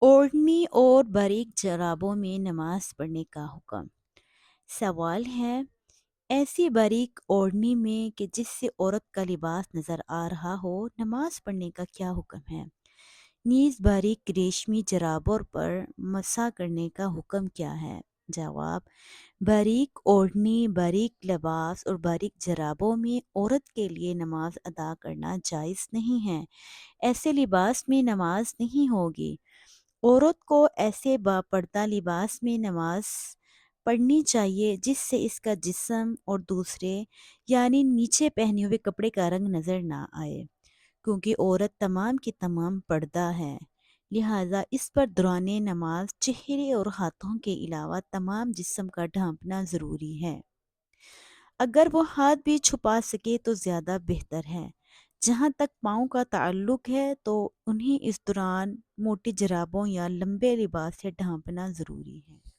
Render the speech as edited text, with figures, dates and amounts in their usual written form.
ओढ़नी और बारीक जराबों में नमाज पढ़ने का हुक्म। सवाल है, ऐसी बारीक ओढ़नी में कि जिससे औरत का लिबास नजर आ रहा हो, नमाज पढ़ने का क्या हुक्म है? नीज बारीक रेशमी जराबों पर मसा करने का हुक्म क्या है? जवाब, बारीक ओढ़नी, बारीक लिबास और बारीक जराबों में औरत के लिए नमाज अदा करना जायज़ नहीं है। ऐसे लिबास में नमाज नहीं होगी। औरत को ऐसे बापर्दा लिबास में नमाज पढ़नी चाहिए जिससे इसका जिस्म और दूसरे यानी नीचे पहने हुए कपड़े का रंग नज़र ना आए, क्योंकि औरत तमाम की तमाम पर्दा है। लिहाजा इस पर दौरान नमाज चेहरे और हाथों के अलावा तमाम जिस्म का ढांपना ज़रूरी है। अगर वो हाथ भी छुपा सके तो ज़्यादा बेहतर है। जहाँ तक पाँव का ताल्लुक है तो उन्हें इस दौरान मोटी जुराबों या लंबे लिबास से ढांपना ज़रूरी है।